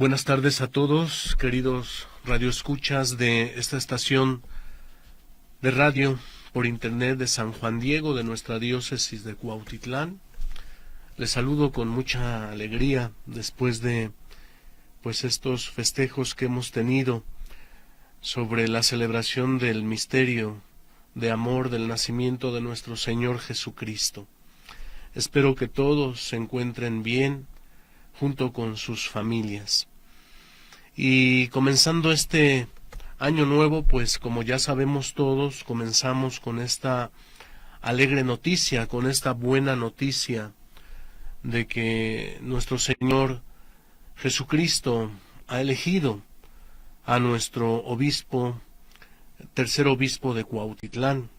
Buenas tardes a todos, queridos radioescuchas de esta estación de radio por internet de San Juan Diego, de nuestra diócesis de Cuautitlán. Les saludo con mucha alegría después de estos festejos que hemos tenido sobre la celebración del misterio de amor del nacimiento de nuestro Señor Jesucristo. Espero que todos se encuentren bien junto con sus familias. Y comenzando este año nuevo, pues como ya sabemos todos, comenzamos con esta alegre noticia, con esta buena noticia de que nuestro Señor Jesucristo ha elegido a nuestro obispo, tercer obispo de Cuautitlán.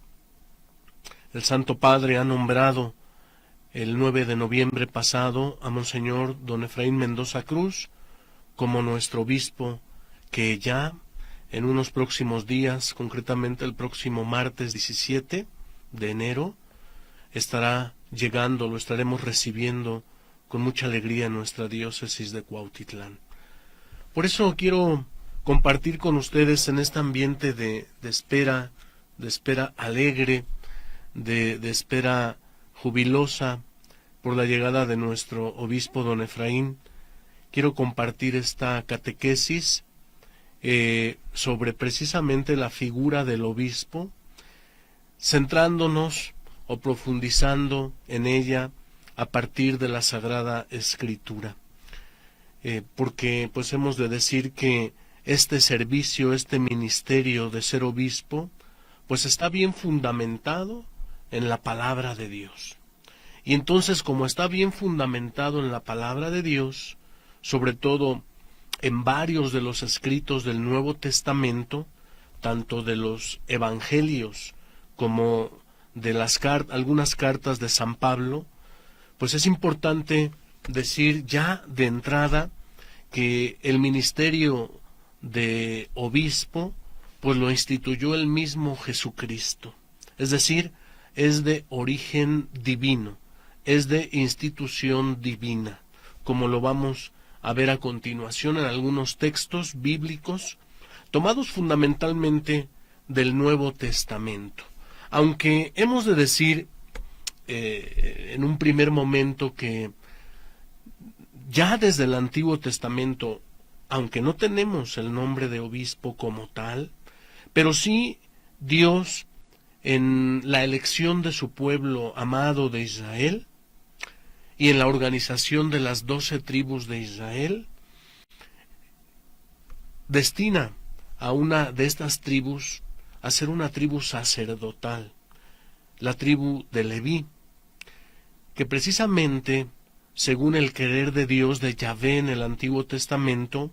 El Santo Padre ha nombrado el 9 de noviembre pasado a Monseñor Don Efraín Mendoza Cruz como nuestro obispo, que ya en unos próximos días, concretamente el próximo martes 17 de enero, estará llegando, lo estaremos recibiendo con mucha alegría en nuestra diócesis de Cuautitlán. Por eso quiero compartir con ustedes en este ambiente de espera alegre, de espera jubilosa por la llegada de nuestro obispo Don Efraín. Quiero compartir esta catequesis sobre precisamente la figura del obispo, centrándonos o profundizando en ella a partir de la Sagrada Escritura. Porque pues hemos de decir que este servicio, este ministerio de ser obispo, pues está bien fundamentado en la palabra de Dios. Y entonces, como está bien fundamentado en la palabra de Dios, sobre todo en varios de los escritos del Nuevo Testamento, tanto de los evangelios como de algunas cartas de San Pablo, pues es importante decir ya de entrada que el ministerio de obispo pues lo instituyó el mismo Jesucristo, es decir, es de origen divino, es de institución divina, como lo vamos a ver a continuación en algunos textos bíblicos tomados fundamentalmente del Nuevo Testamento. Aunque hemos de decir en un primer momento que ya desde el Antiguo Testamento, aunque no tenemos el nombre de obispo como tal, pero sí Dios en la elección de su pueblo amado de Israel y en la organización de las 12 tribus de Israel, destina a una de estas tribus a ser una tribu sacerdotal, la tribu de Leví, que precisamente, según el querer de Dios de Yahvé en el Antiguo Testamento,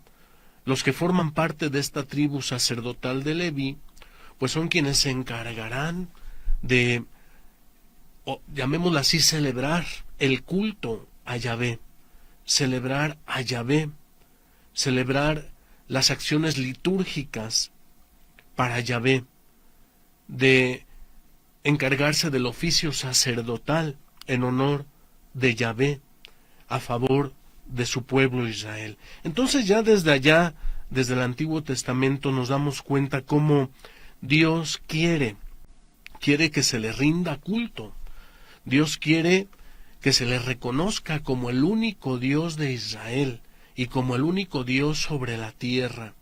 los que forman parte de esta tribu sacerdotal de Leví, pues son quienes se encargarán de, llamémoslo así, celebrar el culto a Yahvé, celebrar a Yahvé, celebrar las acciones litúrgicas para Yahvé, de encargarse del oficio sacerdotal en honor de Yahvé, a favor de su pueblo Israel. Entonces ya desde allá, desde el Antiguo Testamento, nos damos cuenta cómo Dios quiere que se le rinda culto. Dios quiere que se le reconozca como el único Dios de Israel y como el único Dios sobre la tierra.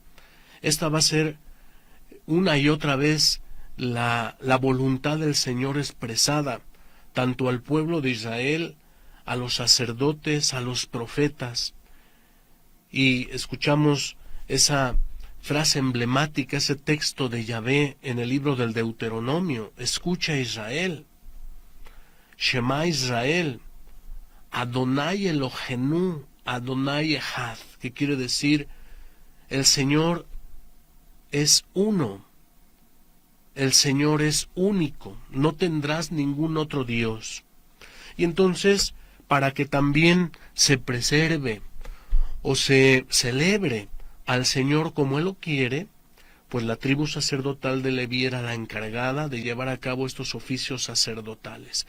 Esta va a ser una y otra vez la voluntad del Señor expresada, tanto al pueblo de Israel, a los sacerdotes, a los profetas. Y escuchamos esa frase emblemática, ese texto de Yahvé en el libro del Deuteronomio: escucha Israel, Shema Israel, Adonai Elohenu, Adonai Echad, que quiere decir, el Señor es uno, el Señor es único, no tendrás ningún otro Dios. Y entonces, para que también se preserve o se celebre al Señor como Él lo quiere, pues la tribu sacerdotal de Leví era la encargada de llevar a cabo estos oficios sacerdotales.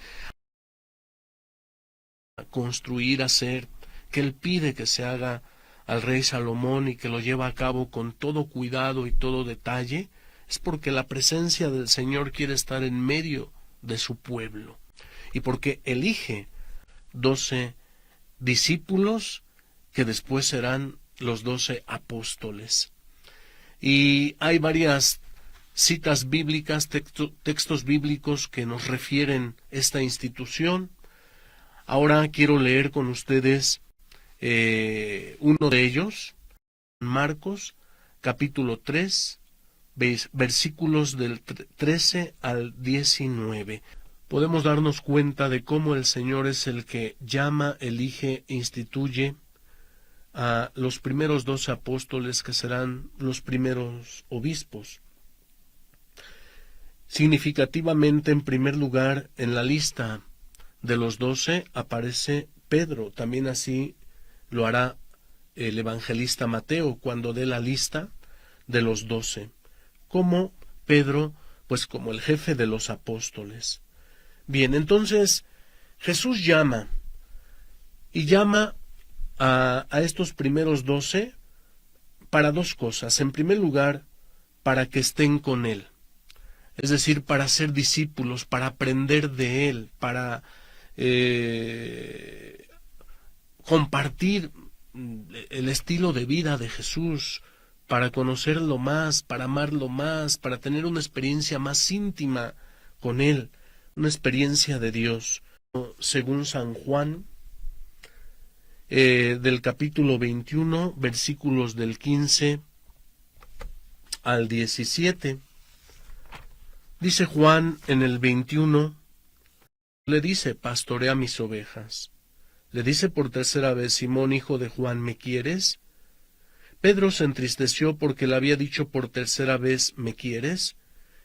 A construir, hacer, que Él pide que se haga al rey Salomón y que lo lleva a cabo con todo cuidado y todo detalle, es porque la presencia del Señor quiere estar en medio de su pueblo y porque elige 12 discípulos que después serán los 12 apóstoles. Y hay varias citas bíblicas, textos bíblicos que nos refieren esta institución. Ahora quiero leer con ustedes uno de ellos, Marcos, capítulo 3, versículos del 13 al 19. Podemos darnos cuenta de cómo el Señor es el que llama, elige, instituye a los primeros 12 apóstoles que serán los primeros obispos. Significativamente, en primer lugar, en la lista de los 12 aparece Pedro. También así lo hará el evangelista Mateo cuando dé la lista de los 12. Como Pedro, pues como el jefe de los apóstoles. Bien, entonces Jesús llama a estos primeros 12 para dos cosas. En primer lugar, para que estén con Él. Es decir, para ser discípulos, para aprender de Él, para compartir el estilo de vida de Jesús, para conocerlo más, para amarlo más, para tener una experiencia más íntima con Él, una experiencia de Dios. Según San Juan, del capítulo 21, versículos del 15 al 17. Dice Juan en el 21, le dice, pastorea mis ovejas. Le dice por tercera vez, Simón, hijo de Juan, ¿me quieres? Pedro se entristeció porque le había dicho por tercera vez, ¿me quieres?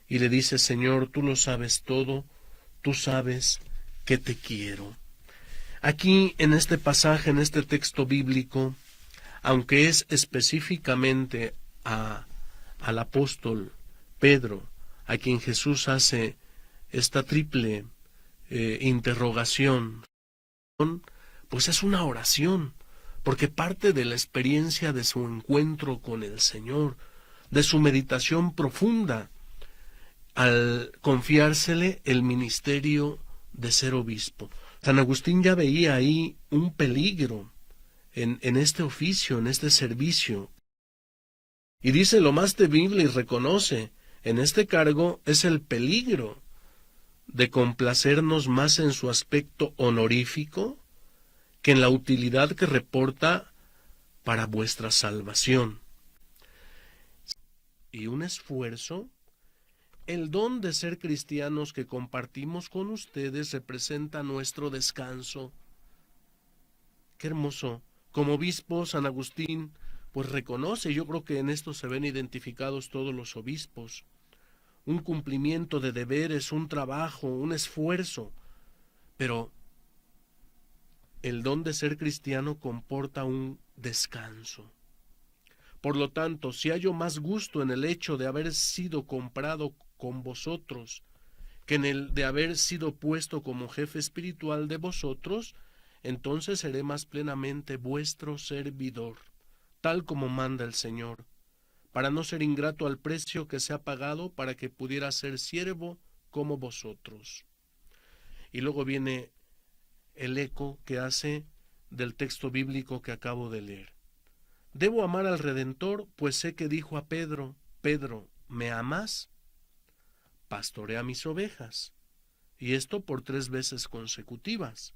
Y le dice, Señor, tú lo sabes todo, tú sabes que te quiero. Aquí, en este pasaje, en este texto bíblico, aunque es específicamente al apóstol Pedro, a quien Jesús hace esta triple interrogación, pues es una oración, porque parte de la experiencia de su encuentro con el Señor, de su meditación profunda, al confiársele el ministerio de ser obispo. San Agustín ya veía ahí un peligro en este oficio, en este servicio. Y dice lo más temible y reconoce, en este cargo es el peligro de complacernos más en su aspecto honorífico que en la utilidad que reporta para vuestra salvación. Y un esfuerzo, el don de ser cristianos que compartimos con ustedes representa nuestro descanso. Qué hermoso. Como obispo, San Agustín, pues reconoce, yo creo que en esto se ven identificados todos los obispos, un cumplimiento de deberes, un trabajo, un esfuerzo, pero el don de ser cristiano comporta un descanso. Por lo tanto, si hallo más gusto en el hecho de haber sido comprado con vosotros que en el de haber sido puesto como jefe espiritual de vosotros, entonces seré más plenamente vuestro servidor, tal como manda el Señor, para no ser ingrato al precio que se ha pagado para que pudiera ser siervo como vosotros. Y luego viene el eco que hace del texto bíblico que acabo de leer. Debo amar al Redentor, pues sé que dijo a Pedro, Pedro, ¿me amas? Pastorea mis ovejas. Y esto por 3 veces consecutivas.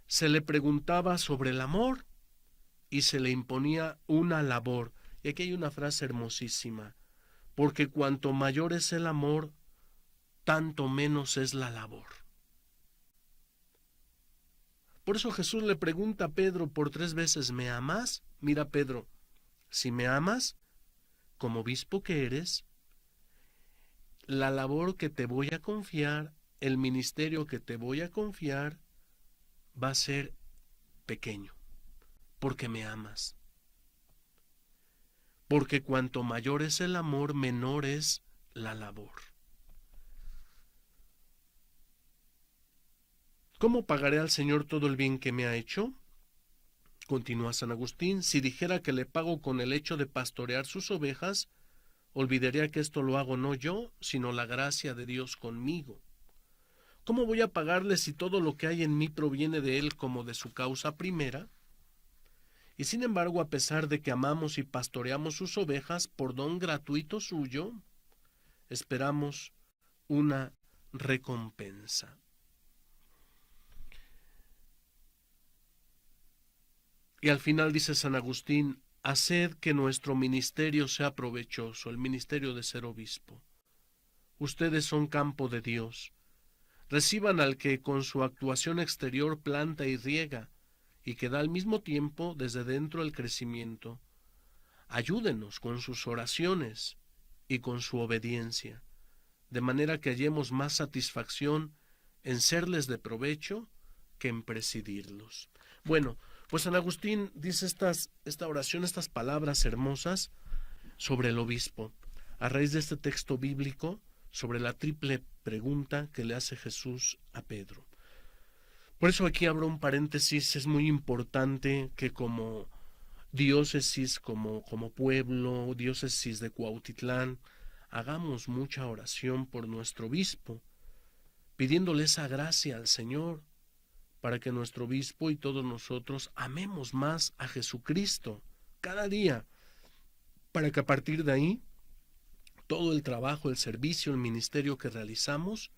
Se le preguntaba sobre el amor y se le imponía una labor. Y aquí hay una frase hermosísima, porque cuanto mayor es el amor, tanto menos es la labor. Por eso Jesús le pregunta a Pedro por 3 veces, ¿me amas? Mira, Pedro, si me amas, como obispo que eres, la labor que te voy a confiar, el ministerio que te voy a confiar, va a ser pequeño, porque me amas. Porque cuanto mayor es el amor, menor es la labor. ¿Cómo pagaré al Señor todo el bien que me ha hecho? Continúa San Agustín, si dijera que le pago con el hecho de pastorear sus ovejas, olvidaría que esto lo hago no yo, sino la gracia de Dios conmigo. ¿Cómo voy a pagarle si todo lo que hay en mí proviene de Él como de su causa primera? Y sin embargo, a pesar de que amamos y pastoreamos sus ovejas por don gratuito suyo, esperamos una recompensa. Y al final dice San Agustín, haced que nuestro ministerio sea provechoso, el ministerio de ser obispo. Ustedes son campo de Dios. Reciban al que con su actuación exterior planta y riega, y que da al mismo tiempo desde dentro el crecimiento. Ayúdenos con sus oraciones y con su obediencia, de manera que hallemos más satisfacción en serles de provecho que en presidirlos. Bueno, pues San Agustín dice esta oración, estas palabras hermosas sobre el obispo, a raíz de este texto bíblico, sobre la triple pregunta que le hace Jesús a Pedro. Por eso aquí abro un paréntesis, es muy importante que como diócesis, como pueblo, diócesis de Cuautitlán, hagamos mucha oración por nuestro obispo, pidiéndole esa gracia al Señor, para que nuestro obispo y todos nosotros amemos más a Jesucristo cada día, para que a partir de ahí todo el trabajo, el servicio, el ministerio que realizamos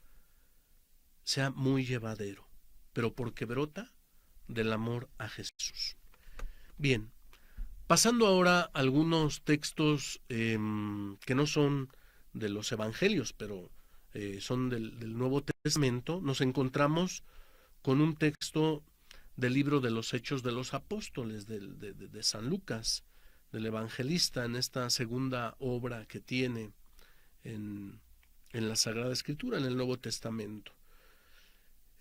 sea muy llevadero, pero porque brota del amor a Jesús. Bien, pasando ahora a algunos textos que no son de los evangelios, pero son del Nuevo Testamento, nos encontramos con un texto del libro de los Hechos de los Apóstoles, de San Lucas, del evangelista, en esta segunda obra que tiene en la Sagrada Escritura, en el Nuevo Testamento.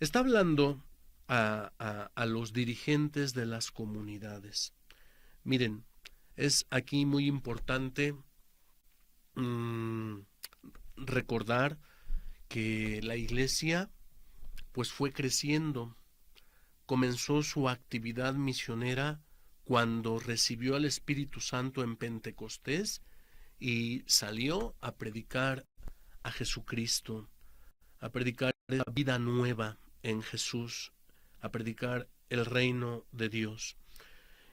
Está hablando a los dirigentes de las comunidades. Miren, es aquí muy importante recordar que la Iglesia pues fue creciendo, comenzó su actividad misionera cuando recibió al Espíritu Santo en Pentecostés y salió a predicar a Jesucristo, a predicar la vida nueva en Jesús, a predicar el reino de Dios.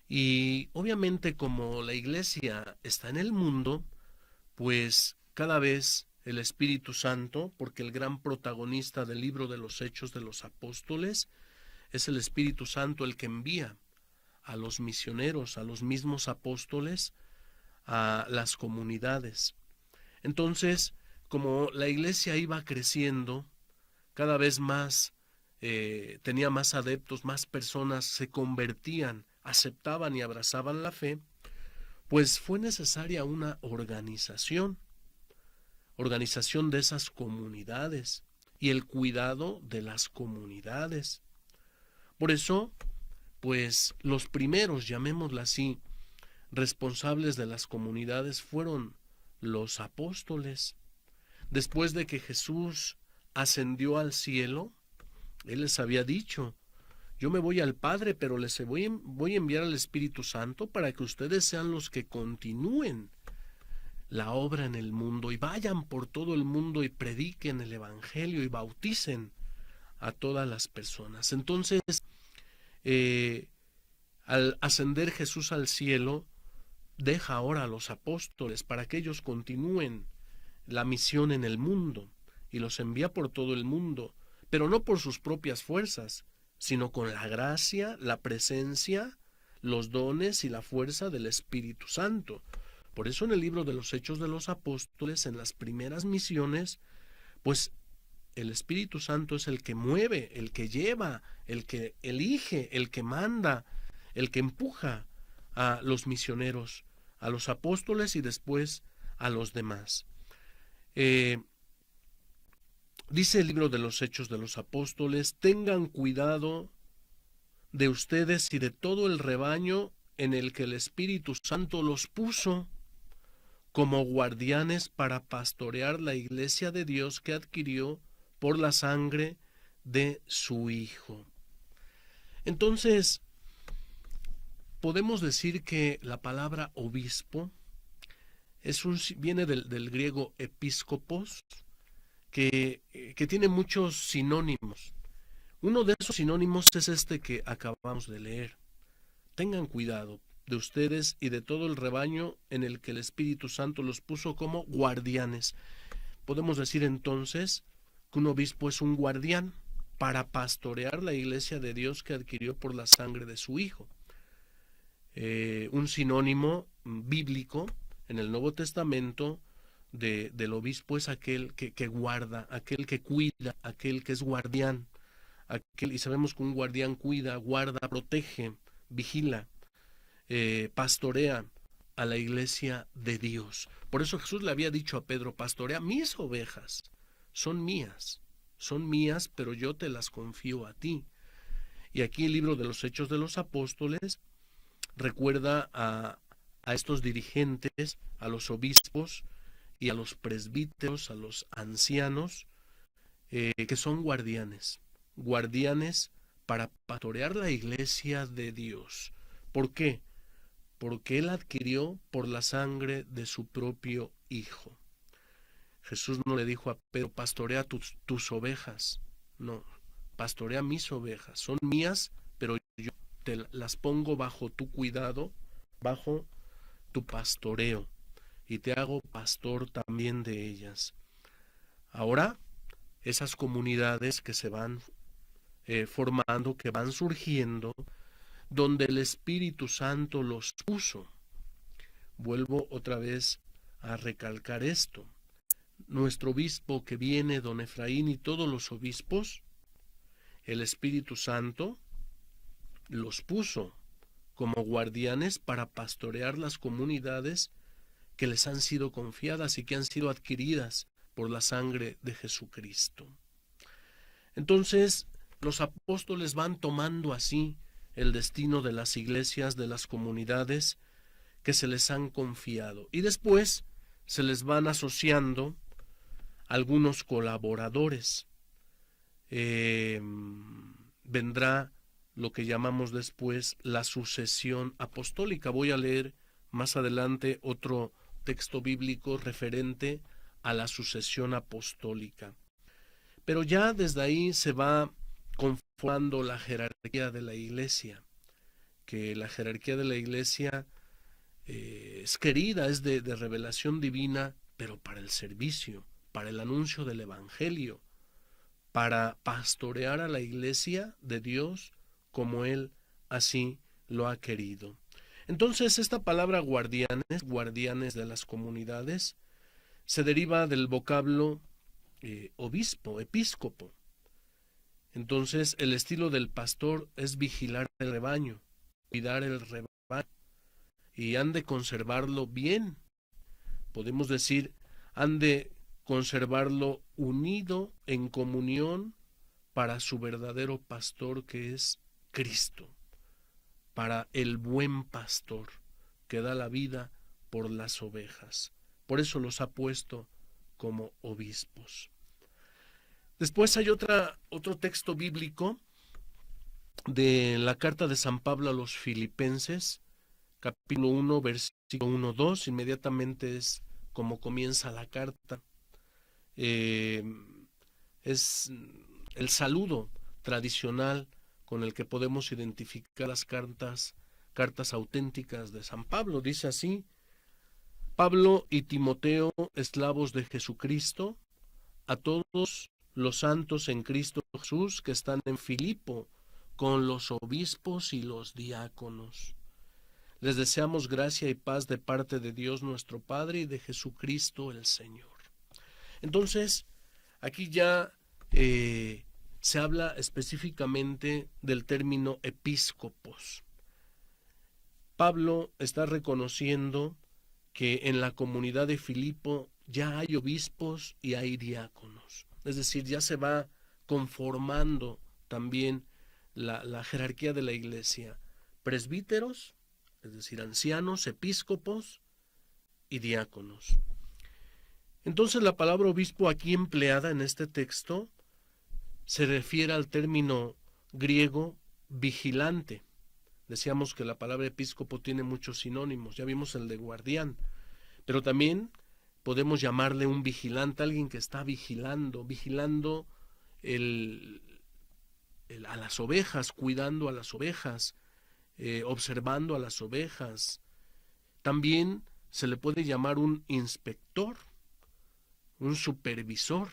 Y obviamente como la Iglesia está en el mundo, pues cada vez el Espíritu Santo, porque el gran protagonista del libro de los Hechos de los Apóstoles es el Espíritu Santo el que envía a los misioneros, a los mismos apóstoles, a las comunidades. Entonces, como la Iglesia iba creciendo, cada vez más tenía más adeptos, más personas se convertían, aceptaban y abrazaban la fe, pues fue necesaria una organización de esas comunidades y el cuidado de las comunidades. Por eso, pues los primeros, llamémoslo así, responsables de las comunidades fueron los apóstoles. Después de que Jesús ascendió al cielo, Él les había dicho, yo me voy al Padre, pero les voy a enviar al Espíritu Santo para que ustedes sean los que continúen la obra en el mundo y vayan por todo el mundo y prediquen el Evangelio y bauticen a todas las personas. Entonces, al ascender Jesús al cielo, deja ahora a los apóstoles para que ellos continúen la misión en el mundo y los envía por todo el mundo, pero no por sus propias fuerzas, sino con la gracia, la presencia, los dones y la fuerza del Espíritu Santo. Por eso en el libro de los Hechos de los Apóstoles, en las primeras misiones, pues el Espíritu Santo es el que mueve, el que lleva, el que elige, el que manda, el que empuja a los misioneros, a los apóstoles y después a los demás. Dice el libro de los Hechos de los Apóstoles, tengan cuidado de ustedes y de todo el rebaño en el que el Espíritu Santo los puso como guardianes para pastorear la iglesia de Dios que adquirió por la sangre de su Hijo. Entonces, podemos decir que la palabra obispo viene del griego episcopos, que tiene muchos sinónimos. Uno de esos sinónimos es este que acabamos de leer. Tengan cuidado de ustedes y de todo el rebaño en el que el Espíritu Santo los puso como guardianes. Podemos decir entonces que un obispo es un guardián para pastorear la iglesia de Dios que adquirió por la sangre de su Hijo. Un sinónimo bíblico en el Nuevo Testamento del obispo es aquel que guarda, aquel que cuida, aquel que es guardián. Y sabemos que un guardián cuida, guarda, protege, vigila, pastorea a la iglesia de Dios. Por eso Jesús le había dicho a Pedro: pastorea mis ovejas, son mías, pero yo te las confío a ti. Y aquí el libro de los Hechos de los Apóstoles recuerda a estos dirigentes, a los obispos y a los presbíteros, a los ancianos, que son guardianes para pastorear la iglesia de Dios. ¿Por qué? Porque Él adquirió por la sangre de su propio Hijo. Jesús no le dijo a Pedro: pastorea tus ovejas. No, pastorea mis ovejas. Son mías, pero yo te las pongo bajo tu cuidado, bajo tu pastoreo, y te hago pastor también de ellas. Ahora, esas comunidades que se van formando, que van surgiendo, donde el Espíritu Santo los puso. Vuelvo otra vez a recalcar esto. Nuestro obispo que viene, don Efraín, y todos los obispos, el Espíritu Santo los puso como guardianes para pastorear las comunidades que les han sido confiadas y que han sido adquiridas por la sangre de Jesucristo. Entonces, los apóstoles van tomando así el destino de las iglesias, de las comunidades que se les han confiado. Y después se les van asociando algunos colaboradores. Vendrá lo que llamamos después la sucesión apostólica. Voy a leer más adelante otro texto bíblico referente a la sucesión apostólica. Pero ya desde ahí se va conformando la jerarquía de la iglesia, que la jerarquía de la iglesia es querida, es de revelación divina, pero para el servicio, para el anuncio del evangelio, para pastorear a la iglesia de Dios como Él así lo ha querido. Entonces, esta palabra guardianes de las comunidades, se deriva del vocablo obispo, episcopo. Entonces, el estilo del pastor es vigilar el rebaño, cuidar el rebaño, y han de conservarlo bien. Podemos decir, han de conservarlo unido en comunión para su verdadero pastor, que es Cristo, para el buen pastor que da la vida por las ovejas. Por eso los ha puesto como obispos. Después hay otro texto bíblico de la carta de San Pablo a los Filipenses, capítulo 1, versículo 1-2, inmediatamente es como comienza la carta. Es el saludo tradicional con el que podemos identificar las cartas auténticas de San Pablo. Dice así: Pablo y Timoteo, esclavos de Jesucristo, a todos los santos en Cristo Jesús que están en Filipo, con los obispos y los diáconos. Les deseamos gracia y paz de parte de Dios nuestro Padre y de Jesucristo el Señor. Entonces, aquí ya se habla específicamente del término episcopos. Pablo está reconociendo que en la comunidad de Filipo ya hay obispos y hay diáconos. Es decir, ya se va conformando también la jerarquía de la iglesia. Presbíteros, es decir, ancianos, episcopos y diáconos. Entonces la palabra obispo aquí empleada en este texto se refiere al término griego vigilante, Decíamos que la palabra episcopo tiene muchos sinónimos, ya vimos el de guardián, pero también podemos llamarle un vigilante, alguien que está vigilando a las ovejas, cuidando a las ovejas, observando a las ovejas. También se le puede llamar un inspector, un supervisor,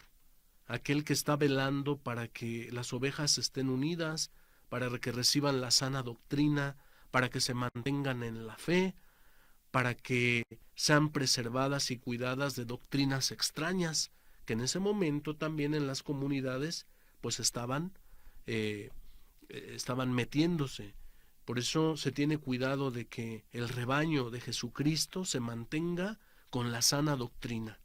aquel que está velando para que las ovejas estén unidas, para que reciban la sana doctrina, para que se mantengan en la fe, para que sean preservadas y cuidadas de doctrinas extrañas, que en ese momento también en las comunidades pues estaban metiéndose. Por eso se tiene cuidado de que el rebaño de Jesucristo se mantenga con la sana doctrina,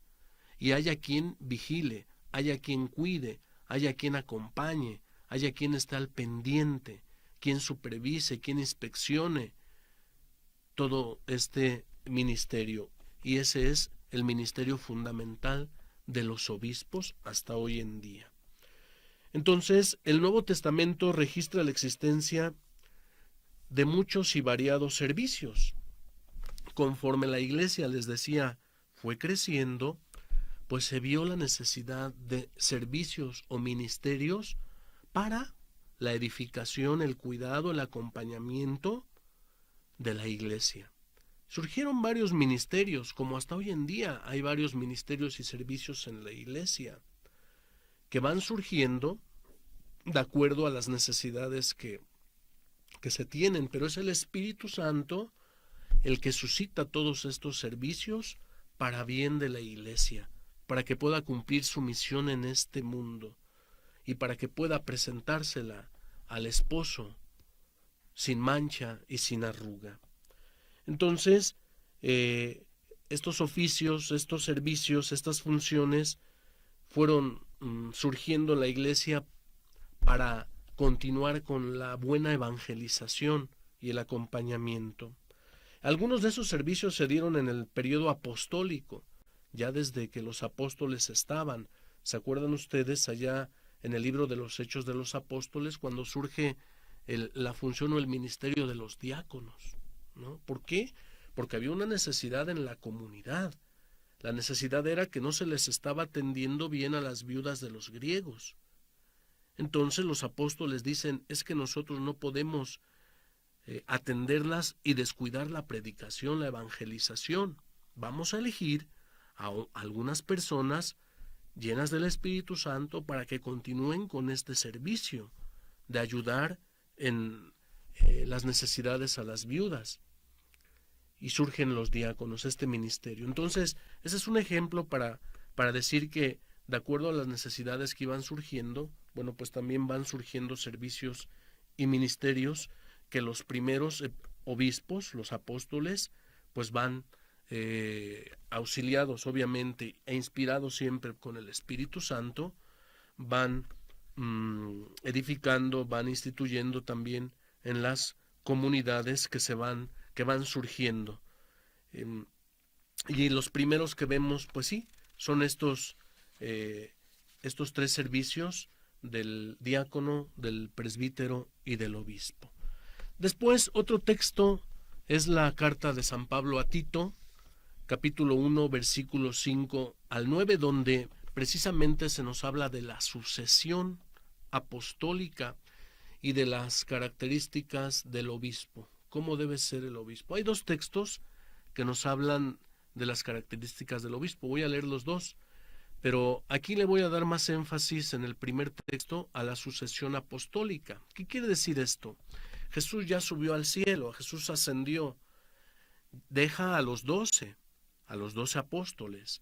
y haya quien vigile, haya quien cuide, haya quien acompañe, haya quien esté al pendiente, quien supervise, quien inspeccione todo este ministerio. Y ese es el ministerio fundamental de los obispos hasta hoy en día. Entonces, el Nuevo Testamento registra la existencia de muchos y variados servicios. Conforme la Iglesia, les decía, fue creciendo, pues se vio la necesidad de servicios o ministerios para la edificación, el cuidado, el acompañamiento de la Iglesia. Surgieron varios ministerios, como hasta hoy en día hay varios ministerios y servicios en la Iglesia, que van surgiendo de acuerdo a las necesidades que se tienen, pero es el Espíritu Santo el que suscita todos estos servicios para bien de la Iglesia, para que pueda cumplir su misión en este mundo y para que pueda presentársela al esposo sin mancha y sin arruga. Entonces, estos oficios, estos servicios, estas funciones fueron surgiendo en la Iglesia para continuar con la buena evangelización y el acompañamiento. Algunos de esos servicios se dieron en el periodo apostólico, ya desde que los apóstoles estaban. ¿Se acuerdan ustedes allá en el libro de los Hechos de los Apóstoles cuando surge la función o el ministerio de los diáconos, ¿no? ¿Por qué? Porque había una necesidad en la comunidad. La necesidad era que no se les estaba atendiendo bien a las viudas de los griegos. Entonces los apóstoles dicen, es que nosotros no podemos atenderlas y descuidar la predicación, la evangelización. Vamos a elegir a algunas personas llenas del Espíritu Santo para que continúen con este servicio de ayudar en las necesidades a las viudas. Y surgen los diáconos, este ministerio. Entonces, ese es un ejemplo para decir que de acuerdo a las necesidades que iban surgiendo, bueno, pues también van surgiendo servicios y ministerios que los primeros obispos, los apóstoles, pues van auxiliados obviamente e inspirados siempre con el Espíritu Santo, van edificando, van instituyendo también en las comunidades que van surgiendo. Y los primeros que vemos, pues sí, son estos tres servicios del diácono, del presbítero y del obispo. Después, otro texto es la carta de San Pablo a Tito, capítulo 1, versículos 5 al 9, donde precisamente se nos habla de la sucesión apostólica y de las características del obispo. ¿Cómo debe ser el obispo? Hay dos textos que nos hablan de las características del obispo. Voy a leer los dos, pero aquí le voy a dar más énfasis en el primer texto a la sucesión apostólica. ¿Qué quiere decir esto? Jesús ya subió al cielo, Jesús ascendió, deja a los 12 apóstoles,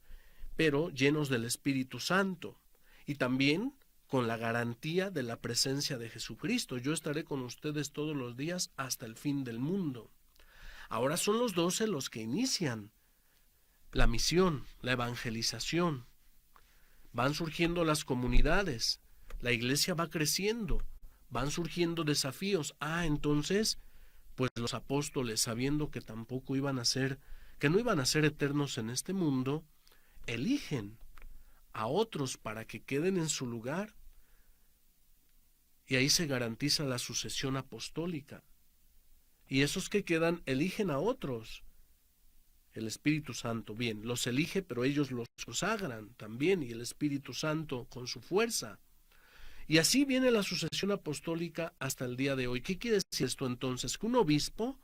pero llenos del Espíritu Santo y también con la garantía de la presencia de Jesucristo. Yo estaré con ustedes todos los días hasta el fin del mundo. Ahora son los 12 los que inician la misión, la evangelización. Van surgiendo las comunidades, la iglesia va creciendo, van surgiendo desafíos. Entonces, pues los apóstoles, sabiendo que tampoco que no iban a ser eternos en este mundo, eligen a otros para que queden en su lugar, y ahí se garantiza la sucesión apostólica. y esos que quedan eligen a otros. El Espíritu Santo, bien, los elige, pero ellos los consagran también, y el Espíritu Santo con su fuerza. Y así viene la sucesión apostólica hasta el día de hoy. ¿Qué quiere decir esto entonces? Que un obispo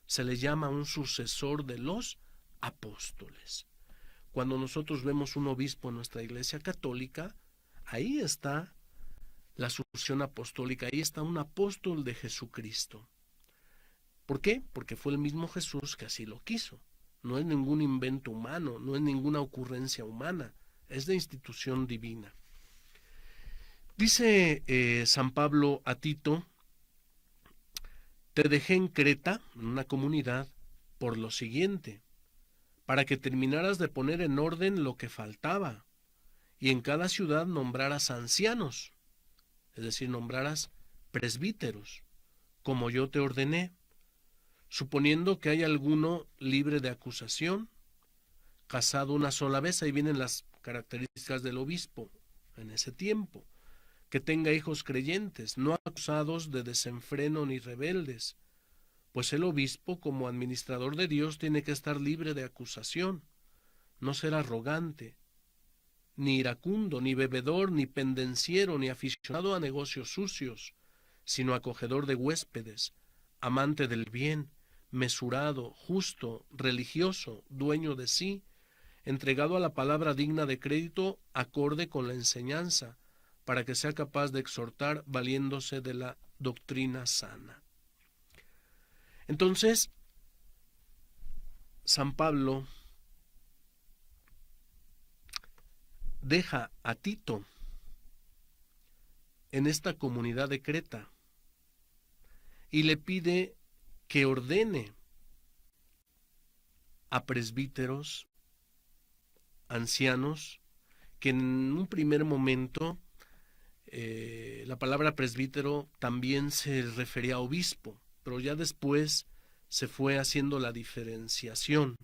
se le llama un sucesor de los apóstoles. Cuando nosotros vemos un obispo en nuestra Iglesia Católica, ahí está la sucesión apostólica, ahí está un apóstol de Jesucristo. ¿Por qué? Porque fue el mismo Jesús que así lo quiso. No es ningún invento humano, no es ninguna ocurrencia humana, es de institución divina. Dice San Pablo a Tito: te dejé en Creta, en una comunidad, por lo siguiente, para que terminaras de poner en orden lo que faltaba, y en cada ciudad nombraras ancianos, es decir, nombraras presbíteros, como yo te ordené, suponiendo que hay alguno libre de acusación, casado una sola vez. Ahí vienen las características del obispo en ese tiempo: que tenga hijos creyentes, no acusados de desenfreno ni rebeldes, pues el obispo, como administrador de Dios, tiene que estar libre de acusación, no ser arrogante, ni iracundo, ni bebedor, ni pendenciero, ni aficionado a negocios sucios, sino acogedor de huéspedes, amante del bien, mesurado, justo, religioso, dueño de sí, entregado a la palabra digna de crédito, acorde con la enseñanza, para que sea capaz de exhortar valiéndose de la doctrina sana. Entonces, San Pablo deja a Tito en esta comunidad de Creta y le pide que ordene a presbíteros, ancianos, que en un primer momento la palabra presbítero también se refería a obispo, pero ya después se fue haciendo la diferenciación.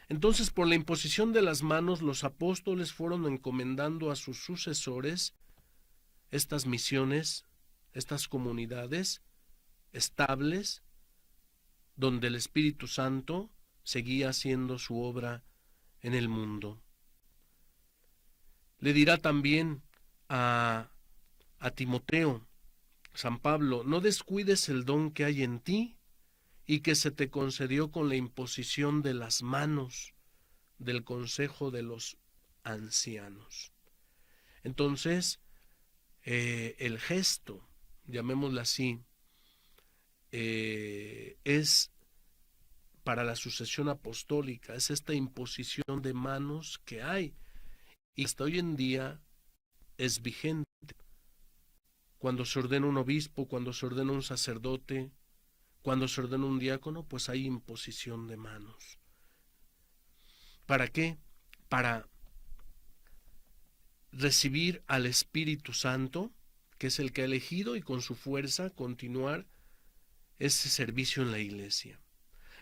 Entonces, por la imposición de las manos, los apóstoles fueron encomendando a sus sucesores estas misiones, estas comunidades estables, donde el Espíritu Santo seguía haciendo su obra en el mundo. Le dirá también a Timoteo, San Pablo: no descuides el don que hay en ti y que se te concedió con la imposición de las manos del consejo de los ancianos. Entonces, el gesto, llamémoslo así, es para la sucesión apostólica, es esta imposición de manos que hay y hasta hoy en día es vigente. Cuando se ordena un obispo, cuando se ordena un sacerdote, cuando se ordena un diácono, pues hay imposición de manos. ¿Para qué? Para recibir al Espíritu Santo, que es el que ha elegido, y con su fuerza continuar ese servicio en la iglesia.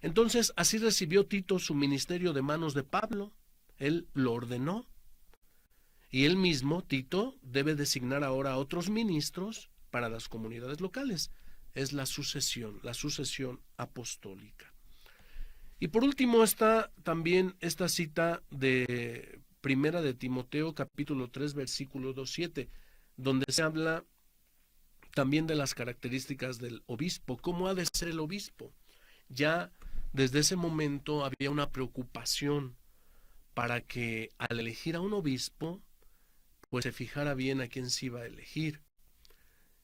Entonces, así recibió Tito su ministerio de manos de Pablo. Él lo ordenó. Y él mismo, Tito, debe designar ahora a otros ministros para las comunidades locales. Es la sucesión apostólica. Y por último está también esta cita de Primera de Timoteo, capítulo 3, versículo 2-7, donde se habla también de las características del obispo. ¿Cómo ha de ser el obispo? Ya desde ese momento había una preocupación para que al elegir a un obispo, pues se fijara bien a quién se iba a elegir.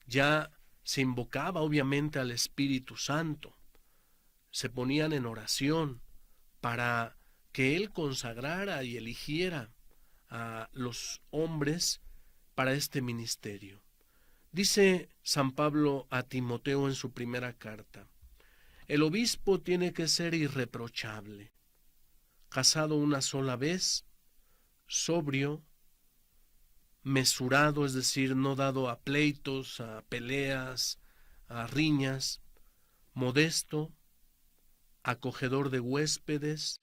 Ya se invocaba obviamente al Espíritu Santo, se ponían en oración para que Él consagrara y eligiera a los hombres para este ministerio. Dice San Pablo a Timoteo en su primera carta: el obispo tiene que ser irreprochable, casado una sola vez, sobrio, mesurado, es decir, no dado a pleitos, a peleas, a riñas, modesto, acogedor de huéspedes,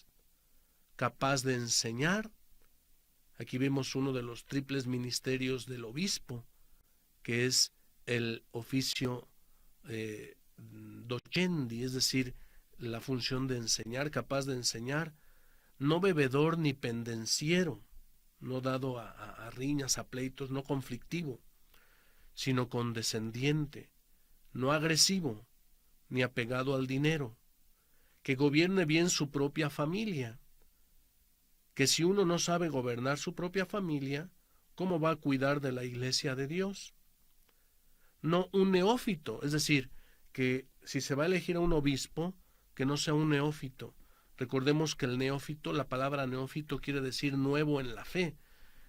capaz de enseñar. Aquí vemos uno de los triples ministerios del obispo, que es el oficio docendi, es decir, la función de enseñar, capaz de enseñar, no bebedor ni pendenciero, no dado a riñas, a pleitos, no conflictivo, sino condescendiente, no agresivo, ni apegado al dinero, que gobierne bien su propia familia, que si uno no sabe gobernar su propia familia, ¿cómo va a cuidar de la iglesia de Dios? No un neófito, es decir, que si se va a elegir a un obispo, que no sea un neófito. Recordemos que el neófito, la palabra neófito quiere decir nuevo en la fe,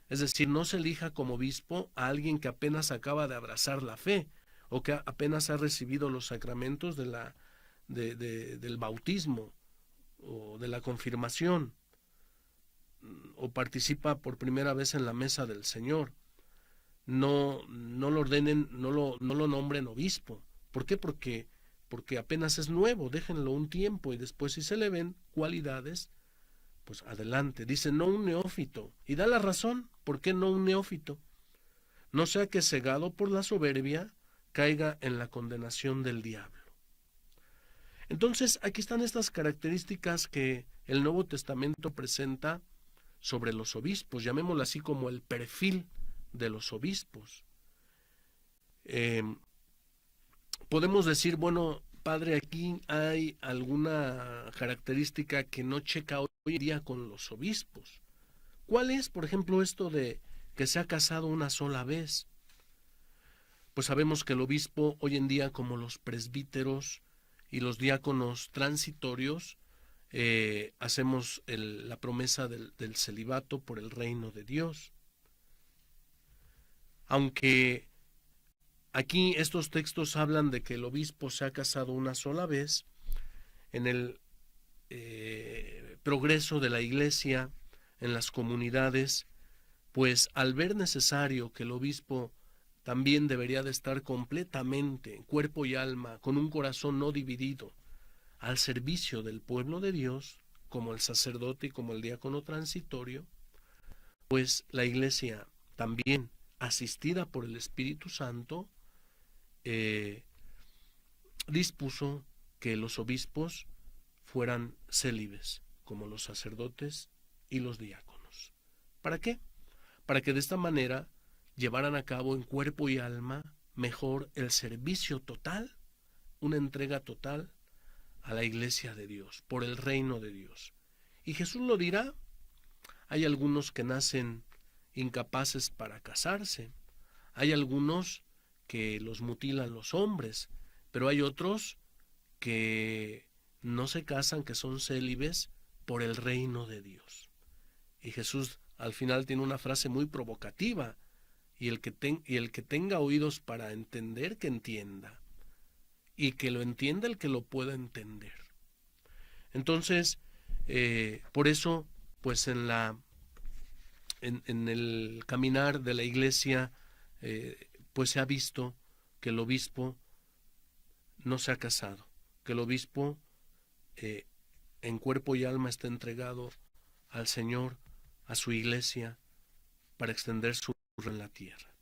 es decir, no se elija como obispo a alguien que apenas acaba de abrazar la fe o que apenas ha recibido los sacramentos del bautismo o de la confirmación o participa por primera vez en la mesa del Señor. No lo ordenen, no lo nombren obispo. ¿Por qué? Porque apenas es nuevo, déjenlo un tiempo y después si se le ven cualidades, pues adelante. Dice, no un neófito. Y da la razón, ¿por qué no un neófito? No sea que cegado por la soberbia caiga en la condenación del diablo. Entonces, aquí están estas características que el Nuevo Testamento presenta sobre los obispos, llamémoslo así como el perfil de los obispos. Podemos decir, bueno, padre, aquí hay alguna característica que no checa hoy en día con los obispos. ¿Cuál es, por ejemplo, esto de que se ha casado una sola vez? Pues sabemos que el obispo hoy en día, como los presbíteros y los diáconos transitorios, hacemos la promesa del celibato por el reino de Dios. Aunque aquí estos textos hablan de que el obispo se ha casado una sola vez, en el progreso de la iglesia, en las comunidades, pues al ver necesario que el obispo también debería de estar completamente, en cuerpo y alma, con un corazón no dividido, al servicio del pueblo de Dios, como el sacerdote y como el diácono transitorio, pues la iglesia también, asistida por el Espíritu Santo, dispuso que los obispos fueran célibes, como los sacerdotes y los diáconos. ¿Para qué? Para que de esta manera llevaran a cabo en cuerpo y alma mejor el servicio total, una entrega total a la iglesia de Dios, por el reino de Dios. Y Jesús lo dirá, hay algunos que nacen incapaces para casarse, hay algunos que los mutilan los hombres, pero hay otros que no se casan, que son célibes por el reino de Dios. Y Jesús al final tiene una frase muy provocativa, y el que tenga oídos para entender, que entienda, y que lo entienda el que lo pueda entender. Entonces, por eso, pues en el caminar de la iglesia, pues se ha visto que el obispo no se ha casado, que el obispo en cuerpo y alma está entregado al Señor, a su iglesia, para extender su reino en la tierra.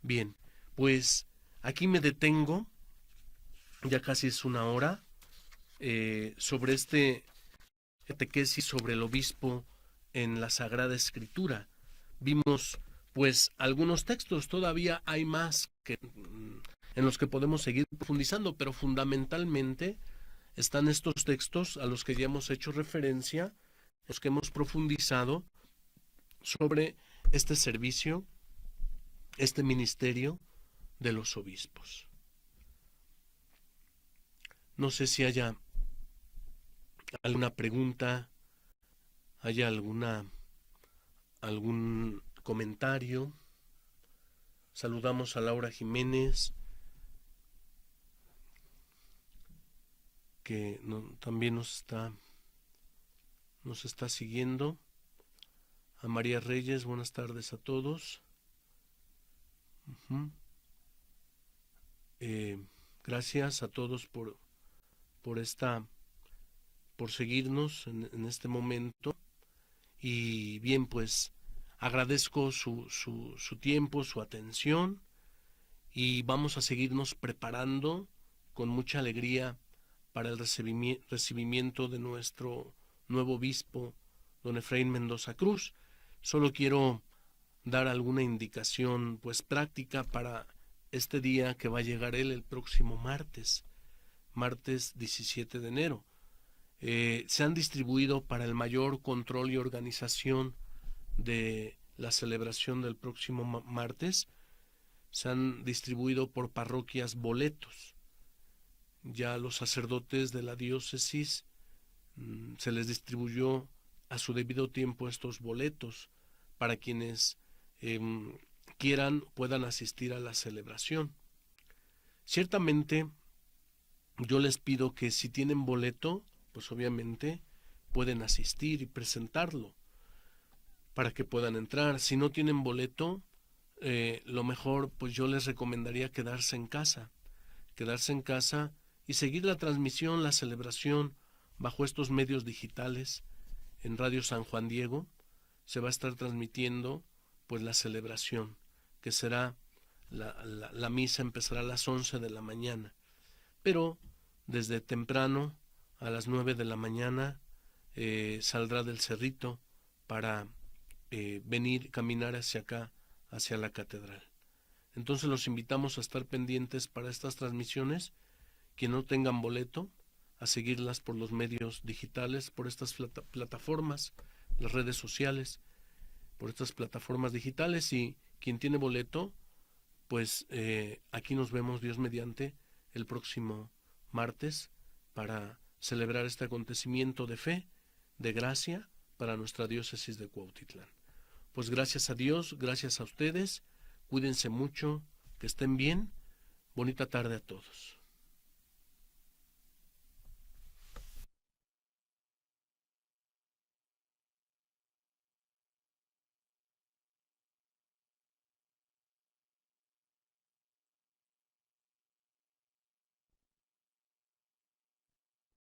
Bien, pues aquí me detengo, ya casi es una hora, sobre este catequesis sobre el obispo en la Sagrada Escritura. Vimos pues algunos textos, todavía hay más en los que podemos seguir profundizando, pero fundamentalmente están estos textos a los que ya hemos hecho referencia, los que hemos profundizado sobre este servicio, este ministerio de los obispos. No sé si haya alguna pregunta, haya algún comentario. Saludamos a Laura Jiménez, que también nos está siguiendo. A María Reyes, buenas tardes a todos. Gracias a todos por seguirnos en este momento. Y bien, pues agradezco su tiempo, su atención, y vamos a seguirnos preparando con mucha alegría para el recibimiento de nuestro nuevo obispo, don Efraín Mendoza Cruz. Solo quiero dar alguna indicación pues práctica para este día que va a llegar él el próximo martes 17 de enero. Se han distribuido para el mayor control y organización de la celebración del próximo martes, se han distribuido por parroquias boletos. Ya los sacerdotes de la diócesis se les distribuyó a su debido tiempo estos boletos para quienes quieran puedan asistir a la celebración. Ciertamente yo les pido que si tienen boleto, pues obviamente pueden asistir y presentarlo para que puedan entrar. Si no tienen boleto, lo mejor pues yo les recomendaría quedarse en casa y seguir la transmisión, la celebración bajo estos medios digitales. En Radio San Juan Diego se va a estar transmitiendo pues la celebración, que será la misa empezará a las 11 de la mañana, pero desde temprano a las 9 de la mañana saldrá del cerrito para caminar hacia acá, hacia la catedral. Entonces los invitamos a estar pendientes para estas transmisiones. Quien no tengan boleto, a seguirlas por los medios digitales, por estas plataformas, las redes sociales, por estas plataformas digitales. Y quien tiene boleto, pues aquí nos vemos, Dios mediante, el próximo martes para celebrar este acontecimiento de fe, de gracia para nuestra diócesis de Cuautitlán. Pues gracias a Dios, gracias a ustedes, cuídense mucho, que estén bien, bonita tarde a todos.